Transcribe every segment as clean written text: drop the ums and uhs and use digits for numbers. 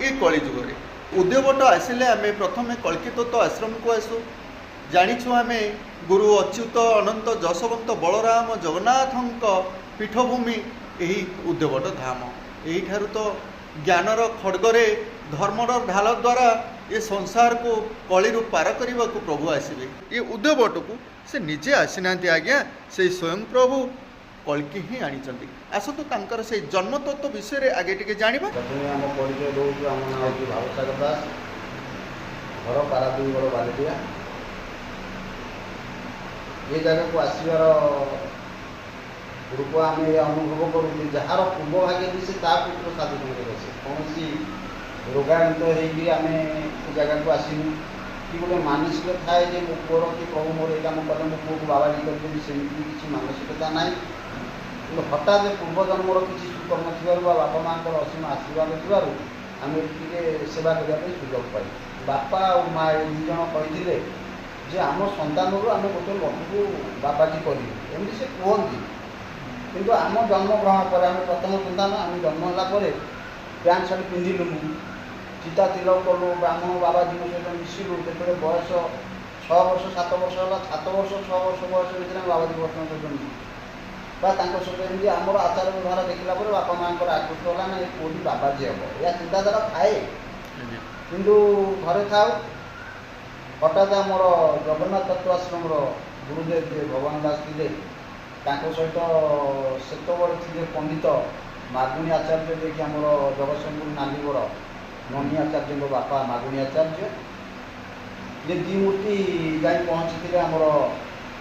ये कलिजुगे उद्यवट आसिले आम प्रथम कल्कित आश्रम को आसू जाचु आम गुरु अच्युत अनंत जशवंत बलराम जगन्नाथ पीठभूमि यही उद्यवट धाम यही तो ज्ञानर खड़गरे धर्मर ढाल द्वारा ये संसार को कलिरु पार करने को प्रभु आसवे ये उद्यवट को से निजे आसीना आज्ञा से स्वयं प्रभु कल्कि ही आनी आसतु तांकर से जन्म तत्व विषय आगे टिके जानिबा। आम परिचय दूसरा आम ना हूँ भावसागर दास घर पारादीप बालिटिया ये जगह को आसवर रूप आम अनुभव करूँ जार पूर्व भाग्य भी से पुत्र साधन करे कौन रोगान्वित होगी आम जगह को आसनु कि गोटे मानसिक थाए जे मो पुअर कि प्रभु मोर ये कम कले मो पुओ को बाबा करदेवी सेमती किसी मानसिकता ना कि हठात पूर्वजन्मर किसी सुकर्म थी बापा माँ असीम आशीर्वाद थी आम ये सेवा करने सुजोग पाई बापा और माँ दुज कही जे आम सन्तान आम गोटे लोक को बाबाजी करें से कहती किंतु आम जन्म ग्रहण पर आम प्रथम सन्तान आम जन्म है पैंट सार्ट पिंधिलु चिता तिलक कलु ब्राह्मण बाबाजी सहित मिसिलु जो बयस 6 वर्ष 7 वर्ष है 7 वर्ष 6 वर्ष बयस भर बाबाजी वर्तमान सहित सहित एमती आमर आचार व्यवहार देखला बापा माँ आकृष्ट है ना ये पुरी बाबाजी हम या चिंताधारा थाए किंतु घरे था हठात आमर जगन्नाथ तत्व आश्रम गुरुदेव जे भगवान दास थे सहित से पंडित मागुणी आचार्य जे कि आम जगतसिंहपुर नालीगढ़ ननी आचार्य बापा मागुणी आचार्य ये दी मूर्ति जाई पहुँची आमर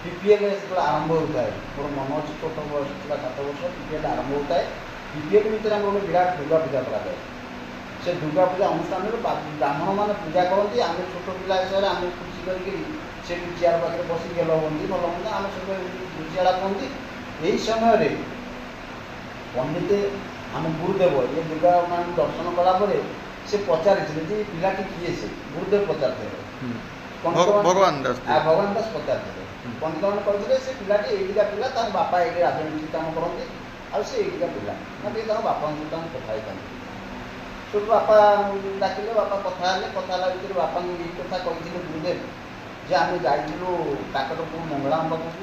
पीपीएल जो आरंभ होता है मोर मन अच्छी छोट बयस था 7 वर्ष पीपीएल आरंभ होता है पीपीएल भितर आम गोटे विराट दुर्गा पूजा कराए से दुर्गा पूजा अनुष्ठान ब्राह्मण मैंने पूजा करती आम छोट पिला हिसाब से आम खुशी करके चेयर पाखे बस गेल हमें भल हम आम सब बुझियाड़ा कहती यही समय पंडित आम गुरुदेव ये दुर्गा मान दर्शन कलापर से पचारि जे पिलाटी किए से गुरुदेव पचार भगवान दास पचार पंडित मैंने कहते से पिलाटी एटिका पिला बापा ये राजनीति काम करते आसे एटिका पिला ना बापा सहित कथा सब बापा डाकिले बापा कथा भितर बापा ये कथा कही गुरुदेव जे आम जाइलु काकटपुर मंगलाम पाखक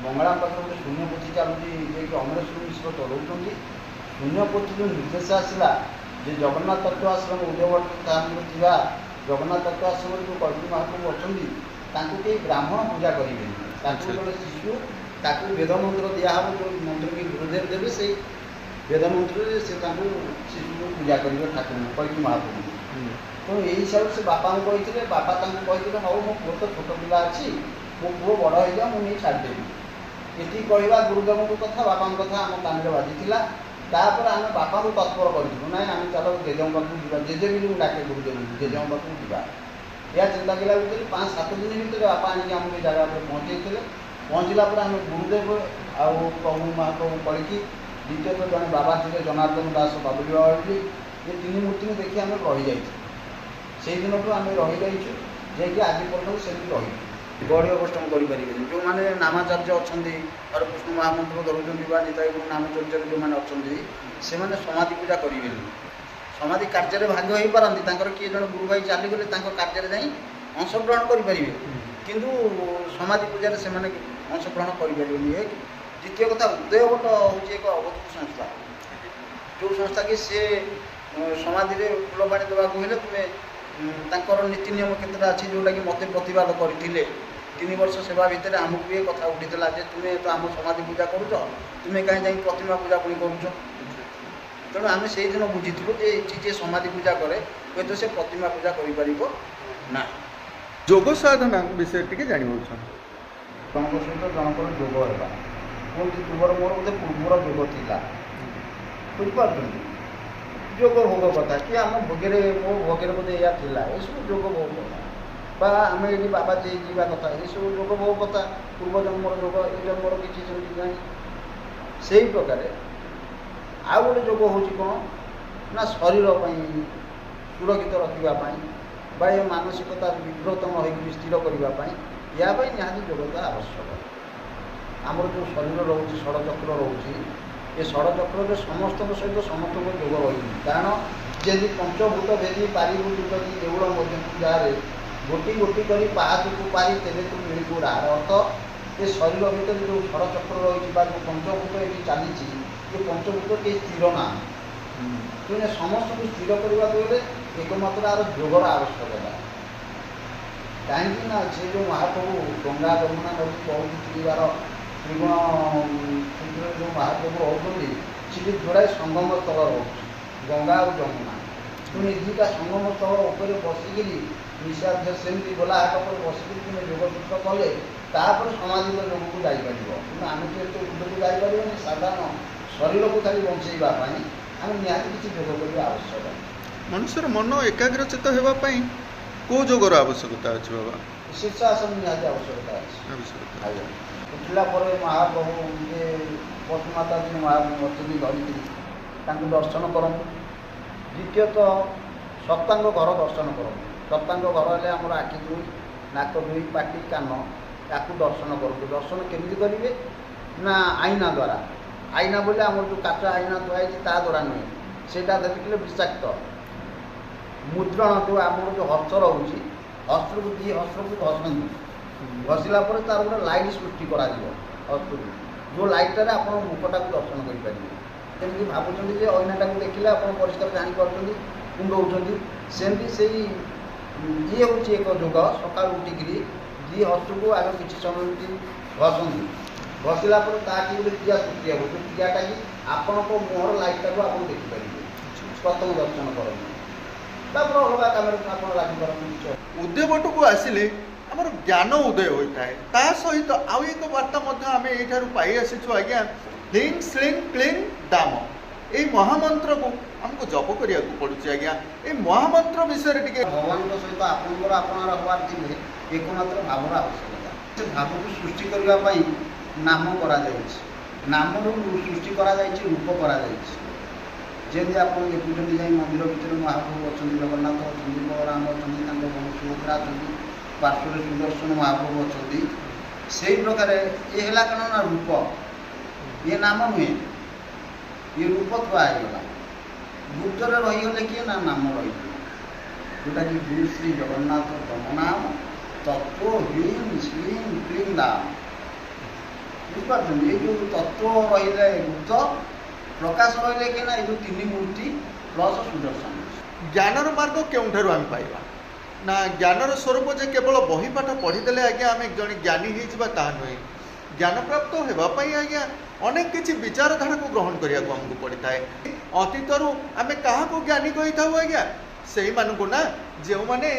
मंगलाम पाखे गोटे शून्यपोथी चलुची जे कि अमरेश्वर मिश्र चलाऊँ शून्यपोथी जो निर्देश आसला जे जगन्नाथ तत्व आश्रम उद्यवट था जगन्नाथ तत्व आश्रम जो कल्की महाप्रभु अच्छा कई ब्राह्मण पूजा करेंगे जो शिशु ताकू वेद मंत्र दिहब जो मंत्र की गुरुदेव देवे से वेद मंत्र से शिशु को पूजा करेंगे ठाकुर कल्की महाप्रभु तो यही हिसाब से बापा कही बापा कही हाँ मो पुओ तो छोट पिला अच्छी मो पुओ बड़ हो जाए मुझे छाड़देवी ये कहवा गुरुदेव को कथा बापा कथा आम कान में बाजिला तापर आम बापा को तत्पर करूँ ना आम चलो जेजे पाखक जा जेजे भी डाके गुरुदेव जेजे पाखक जा या चिंता कला भितर 5-7 दिन भितर बापा आनिक आम जगह पर पहुँचे पहुँचला आम गुरुदेव आउ प्रभु महाप्रभु कल्कि द्वितीय तो जड़े बाबा थे जनार्दन दास बाबुली बाबा ये 3 मूर्ति देखिए आम रही जाइए दिन तो आम रही जाइए जे आज पर्यटन से रही गढ़ अष्टम करेंगे जो मैंने नामाचार्य अच्छा हरकृष्ण महामंत्र धरुंच निताई गुरु नामाचार्य जो मैंने अच्छा से मैंने समाधि पूजा करेंगे समाधि कार्य भाग हो पारती किए जन गुरु भाई चलीगले कार्य जाई अंशग्रहण करेंगे किंतु समाधि पूजा से अंशग्रहण करें द्वितीय कथा उदयवट हूँ एक अवधूत संस्था जो संस्था कि सी समाधि फूलपाणी देवा हेल्ले तुम्हें नीति नियम क्षेत्र अच्छी जोटा कि मत प्रतिवाद करते 3 वर्ष सेवा भितर आमको ये कथा उठीला जे तुम्हें तो आम समाधि पूजा करुच तुम्हें कहीं जाए प्रतिमा पूजा पुणी करुच तेणु आम से दिन बुझीलु जे समाधि पूजा करे हूँ तो से प्रतिमा पूजा कर जोग साधना विषय टी जानवर जनक सहित जनकर जोग है कौन पूर्वर मोर गोटे पूर्वर जोग था बुझिपार जोग भोग कथा कि आम भोगे मो भोगे बोधे या ये सब जोग भोग कथा आम ये बाबा जे जीवा कथा ये सब जोग भोग कथा पूर्व जन्मर जोग ये जन्मर किसी सेमती जानी से ही प्रकार आउ गोटे जोग हूँ कौन ना शरीर सुरक्षित रखापी ये मानसिकता विब्रत न स्थिर करने या निहाती जोग्यता आवश्यक आमर जो शरीर रोचे षड़चक्र रोचे ये षड़चक्र समस्त सहित समस्त जोग रही कारण ଯେମିତି ପଞ୍ଚଭୂତ ଭେଦି ପାରିବୁ ଯଦି ଦେଉଳ ମଧ୍ୟକୁ ଯାରେ ଗୋଟି ଗୋଟି କରି ପାହାଚକୁ ପାରି ତେବେ ତୁ ମିଳିବୁ ରାହାର ଅର୍ଥ ଏ ଶରୀର ଭିତରେ ଯେଉଁ ଷଡ଼ଚକ୍ର ରହିଛି ବା ଯେଉଁ ପଞ୍ଚଭୂତ ଏଠି ଚାଲିଛି ଏ ପଞ୍ଚଭୂତ କେହି ସ୍ଥିର ନାହିଁ। ତେଣୁ ସମସ୍ତଙ୍କୁ ସ୍ଥିର କରିବାକୁ ହେଲେ ଏକମାତ୍ର ଆର ଯୋଗର ଆବଶ୍ୟକତା। କାହିଁକି ନା ସେ ଯେଉଁ ମହାପ୍ରଭୁ ଗଙ୍ଗା ଯମୁନା ନଦୀ ବହୁତ ଚିରିବାର ତ୍ରିଗୁଣ କ୍ଷେତ୍ରରେ ଯେଉଁ ମହାପ୍ରଭୁ ରହୁଛନ୍ତି ସେଠି ଯୋଡ଼ାଏ ସଙ୍ଗମ ସ୍ଥଳ ରହୁଛି ଗଙ୍ଗା ଆଉ ଯମୁନା। ତେଣୁ ଏ ଦୁଇଟା ସଙ୍ଗମ ସ୍ଥଳ ଉପରେ ବସିକିରି ନିଶାଧ୍ୟ ସେମିତି ଗୋଲା ହାଟ ଉପରେ ବସିକିରି ତୁମେ ଯୋଗସୂତ୍ର କଲେ ତାପରେ ସମାଧିର ଯୋଗକୁ ଯାଇପାରିବ। କିନ୍ତୁ ଆମେ ତ ଏତେ ଉଦ୍ଧକୁ ଯାଇପାରିବନି। ସାଧାରଣ ଶରୀରକୁ ଖାଲି ବଞ୍ଚେଇବା ପାଇଁ ଆମେ ନିହାତି କିଛି ଯୋଗ କରିବା ଆବଶ୍ୟକ। ମନୁଷ୍ୟର ମନ ଏକାଗ୍ରଚିତ ହେବା ପାଇଁ କେଉଁ ଯୋଗର ଆବଶ୍ୟକତା ଅଛି ବାବା? ଶୀର୍ଷାସନ ନିହାତି ଆବଶ୍ୟକତା ଅଛି। ଆଜ୍ଞା ଉଠିଲା ପରେ ମହାପ୍ରଭୁ ଯେ ପଶୁମାତା ଯିଏ ମହାପ୍ରଭୁ ଅଛନ୍ତି ଧରିକିରି ତାଙ୍କୁ ଦର୍ଶନ କରନ୍ତୁ। ଦ୍ୱିତୀୟତଃ ସପ୍ତାଙ୍ଗ ଘର ଦର୍ଶନ କରନ୍ତୁ। ସପ୍ତାଙ୍ଗ ଘର ହେଲେ ଆମର ଆଖି ଦୁଇ, ନାକ ଦୁଇ, ପାଟି, କାନ ତାକୁ ଦର୍ଶନ କରନ୍ତୁ। ଦର୍ଶନ କେମିତି କରିବେ ନା ଆଇନା ଦ୍ୱାରା। ଆଇନା ବୋଲେ ଆମର ଯେଉଁ କାଚ ଆଇନା ଥୁଆ ହେଇଛି ତା ଦ୍ୱାରା ନୁହେଁ, ସେଇଟା ଦେଖିଲେ ବିଷାକ୍ତ। ମୁଦ୍ରଣ ଯେଉଁ ଆମର ଯେଉଁ ହସ୍ତ ରହୁଛି ହସ୍ତକୁ ଦୁଇ ହସ୍ତକୁ ଘଷନ୍ତୁ। ଘଷିଲା ପରେ ତାର ଗୋଟେ ଲାଇଟ୍ ସୃଷ୍ଟି କରାଯିବ ହସ୍ତକୁ, ଯେଉଁ ଲାଇଟ୍ଟାରେ ଆପଣ ମୁଖଟାକୁ ଦର୍ଶନ କରିପାରିବେ। ଯେମିତି ଭାବୁଛନ୍ତି ଯେ ଅଇନାଟାକୁ ଦେଖିଲେ ଆପଣ ପରିଷ୍କାର ଜାଣିପାରୁଛନ୍ତି, କୁଣ୍ଡଉଛନ୍ତି, ସେମିତି ସେଇ ଇଏ ହେଉଛି ଏକ ଯୋଗ। ସକାଳୁ ଉଠିକିରି ଦୁଇ ହସ୍ତକୁ ଆଗ କିଛି ସମୟ ଏମିତି ଘଷନ୍ତୁ। ଘଷିଲା ପରେ ତାଠି ଗୋଟେ କ୍ରିୟା ସୃଷ୍ଟି ହେବ। ଯେଉଁ କ୍ରିୟାଟା କି ଆପଣଙ୍କ ମୁହଁର ଲାଇଟ୍ଟାକୁ ଆପଣ ଦେଖିପାରିବେ। ପ୍ରଥମ ଦର୍ଶନ କରନ୍ତୁ, ତାପରେ ଅଲଗା କାମରେ ଆପଣ ଲାଗିପାରନ୍ତି। ଉଦ୍ୟବଟକୁ ଆସିଲେ ଆମର ଜ୍ଞାନ ଉଦୟ ହୋଇଥାଏ। ତା ସହିତ ଆଉ ଏକ ବାର୍ତ୍ତା ମଧ୍ୟ ଆମେ ଏଇଠାରୁ ପାଇ ଆସିଛୁ ଆଜ୍ଞା, ହ୍ଲିଂ ଶ୍ଲିଂ କ୍ଲିଂ ଦାମ। এই ମହାମନ୍ତ୍ରକୁ ଆମକୁ ଜପ କରିବାକୁ ପଡୁଛି ଆଜ୍ଞା। এই ମହାମନ୍ତ୍ର ବିଷୟରେ ଟିକେ ଭଗବାନଙ୍କ ସହିତ ଆପଣଙ୍କର ଆପଣାର ହେବାର ଥିଲେ ଏକମାତ୍ର ଭାବର ଆବଶ୍ୟକତା। ସେ ଭାବକୁ ସୃଷ୍ଟି କରିବା ପାଇଁ ନାମ କରାଯାଇଛି। ନାମରୁ ସୃଷ୍ଟି କରାଯାଇଛି, ରୂପ କରାଯାଇଛି। ଯେମିତି ଆପଣ ଦେଖୁଛନ୍ତି ଯାଇ ମନ୍ଦିର ଭିତରେ ମହାପ୍ରଭୁ ଅଛନ୍ତି, ଜଗନ୍ନାଥ ଅଛନ୍ତି, ବଳରାମ ଅଛନ୍ତି, ତାଙ୍କ ବହୁ ସୁଭଦ୍ରା ଅଛନ୍ତି, ପାର୍ଶ୍ୱରେ ସୁଦର୍ଶନ ମହାପ୍ରଭୁ ଅଛନ୍ତି। ସେଇ ପ୍ରକାର ଏ ହେଲା କ'ଣ ନା ରୂପ, ଇଏ ନାମ ନୁହେଁ। ଇଏ ରୂପ ଥୁଆ ହେଇଗଲା। ଗୁପ୍ତରେ ରହିଗଲେ କିଏ ନା ନାମ ରହିଗଲା, ଯେଉଁଟାକି ଗୁରୁ ଶ୍ରୀ ଜଗନ୍ନାଥ ତମନାମ ତତ୍ଵ ହ୍ଲିଂ ଶ୍ଲିଂ କ୍ଲିଂ ଦାମ। ବୁଝିପାରୁଛନ୍ତି? ଏଇ ଯେଉଁ ତତ୍ଵ ରହିଲେ ଗୁପ୍ତ, ପ୍ରକାଶ ରହିଲେ କି ନା ଏଇ ଯେଉଁ ତିନି ମୂର୍ତ୍ତି ପ୍ଲସ୍ ସୁଦର୍ଶନ। ଜ୍ଞାନର ମାର୍ଗ କେଉଁଠାରୁ ଆମେ ପାଇବା? ନା ଜ୍ଞାନର ସ୍ୱରୂପ ଯେ କେବଳ ବହି ପାଠ ପଢ଼ିଦେଲେ ଆଜ୍ଞା ଆମେ ଜଣେ ଜ୍ଞାନୀ ହେଇଯିବା ତାହା ନୁହେଁ। ଜ୍ଞାନପ୍ରାପ୍ତ ହେବା ପାଇଁ ଆଜ୍ଞା ଅନେକ କିଛି ବିଚାରଧାରାକୁ ଗ୍ରହଣ କରିବାକୁ ଆମକୁ ପଡ଼ିଥାଏ। ଅତୀତରୁ ଆମେ କାହାକୁ ଜ୍ଞାନୀ କହିଥାଉ ଆଜ୍ଞା? ସେଇମାନଙ୍କୁ ନା ଯେଉଁମାନେ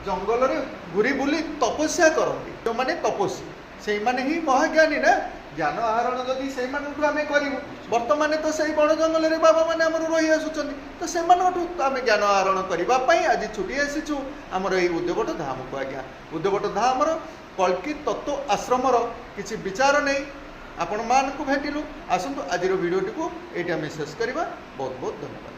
ଜଙ୍ଗଲରେ ଘୁରି ବୁଲି ତପସ୍ୟା କରନ୍ତି, ଯେଉଁମାନେ ତପସ୍ୱୀ, ସେଇମାନେ ହିଁ ମହାଜ୍ଞାନୀ ନା। ଜ୍ଞାନ ଆହରଣ ଯଦି ସେଇମାନଙ୍କଠୁ ଆମେ କରିବୁ, ବର୍ତ୍ତମାନ ତ ସେଇ ବଣ ଜଙ୍ଗଲରେ ବାବାମାନେ ଆମର ରହି ଆସୁଛନ୍ତି, ତ ସେମାନଙ୍କଠୁ ଆମେ ଜ୍ଞାନ ଆହରଣ କରିବା ପାଇଁ ଆଜି ଛୁଟି ଆସିଛୁ ଆମର ଏଇ ଉଦ୍ୟବଟ ଧାମକୁ ଆଜ୍ଞା। ଉଦ୍ୟବଟ ଧାମର କଳ୍କି ତତ୍ତ୍ୱ ଆଶ୍ରମର କିଛି ବିଚାର ନେଇ ଆପଣମାନଙ୍କୁ ଭେଟିଲୁ। ଆସନ୍ତୁ ଆଜିର ଭିଡ଼ିଓଟିକୁ ଏଇଠି ଆମେ ଶେଷ କରିବା। ବହୁତ ବହୁତ ଧନ୍ୟବାଦ।